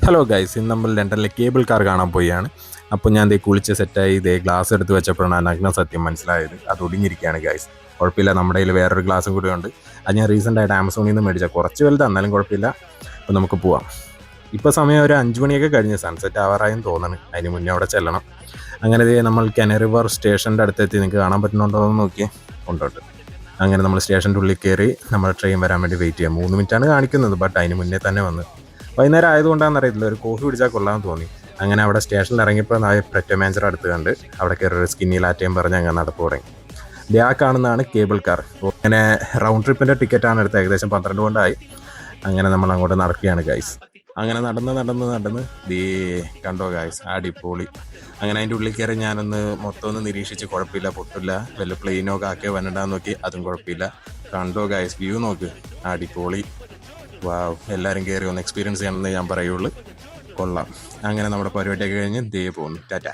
Hello guys, ഇന്ന് നമ്മൾ ലണ്ടനിലെ കേബിൾ കാർ കാണാൻ പോയാണ്. അപ്പോൾ ഞാൻ ദേ കുളിച്ച് സെറ്റായി ദേ ഗ്ലാസ് എടുത്ത് വെച്ചപ്പോഴാണ് നഗ്ന സത്യം മനസ്സിലായത്. അത് ഒടിഞ്ഞിരിക്കുകയാണ് ഗൈസ്. കുഴപ്പമില്ല, നമ്മുടെ കയ്യിൽ വേറൊരു ഗ്ലാസും കൂടി ഉണ്ട്. അത് ഞാൻ റീസെൻ്റ് ആയിട്ട് ആമസോണിൽ നിന്ന് മേടിച്ചാൽ കുറച്ച് വലുതാണ്, എന്നാലും കുഴപ്പമില്ല. അപ്പോൾ നമുക്ക് പോവാം. ഇപ്പോൾ സമയം ഒരു 5 മണിയൊക്കെ കഴിഞ്ഞ് സൺസെറ്റ് ആവാറായെന്ന് തോന്നുന്നു. അതിന് മുന്നേ അവിടെ ചെല്ലണം. അങ്ങനെ ദേ നമ്മൾ കനറി വാർ സ്റ്റേഷൻ്റെ അടുത്തെത്തി. നിങ്ങൾക്ക് കാണാൻ പറ്റുന്നുണ്ടോ എന്ന് നോക്കിയേ. ഉണ്ടോട്ട്. അങ്ങനെ നമ്മൾ സ്റ്റേഷൻ്റെ ഉള്ളിൽ കയറി നമ്മൾ ട്രെയിൻ വരാൻ വേണ്ടി വെയിറ്റ് ചെയ്യാം. 3 മിനിറ്റാണ് കാണിക്കുന്നത്, ബട്ട് അതിന് മുന്നേ തന്നെ വന്ന്. വൈകുന്നേരം ആയതുകൊണ്ടാണെന്ന് അറിയത്തില്ല, ഒരു കോഫി കുടിച്ചാൽ കൊള്ളാമെന്ന് തോന്നി. അങ്ങനെ അവിടെ സ്റ്റേഷനിൽ ഇറങ്ങിയപ്പോൾ പ്രറ്റോ മാനേജർ അടുത്ത് കണ്ട് അവിടെ കയറി ഒരു സ്കിന്നി ലാറ്റയും പറഞ്ഞ് അങ്ങനെ നടപ്പ് തുടങ്ങി. ആ കാണുന്നതാണ് കേബിൾ കാർ. അങ്ങനെ റൗണ്ട് ട്രിപ്പിൻ്റെ ടിക്കറ്റാണ് എടുത്തത്. ഏകദേശം 12 കൊണ്ടായി. അങ്ങനെ നമ്മൾ അങ്ങോട്ട് നടക്കുകയാണ് ഗൈസ്. അങ്ങനെ നടന്ന് ദേ കണ്ടോ ഗൈസ്, അടിപൊളി. അങ്ങനെ അതിൻ്റെ ഉള്ളിൽ കയറി ഞാനൊന്ന് മൊത്തം ഒന്ന് നിരീക്ഷിച്ച്, കുഴപ്പമില്ല, പൊട്ടില്ല, വല്ല പ്ലെയിനോ കാക്കയോ വന്നിടാന്ന് നോക്കി, അതും കുഴപ്പമില്ല. കണ്ടോ ഗൈസ്, വ്യൂ നോക്ക്, അടിപൊളി. വാവ്, എല്ലാവരും കയറി ഒന്ന് എക്സ്പീരിയൻസ് ചെയ്യണമെന്ന് ഞാൻ പറയുള്ളൂ. കൊള്ളാം. അങ്ങനെ നമ്മുടെ പരിപാടിയൊക്കെ കഴിഞ്ഞ് ദേ പോകുന്നു. ടാറ്റ.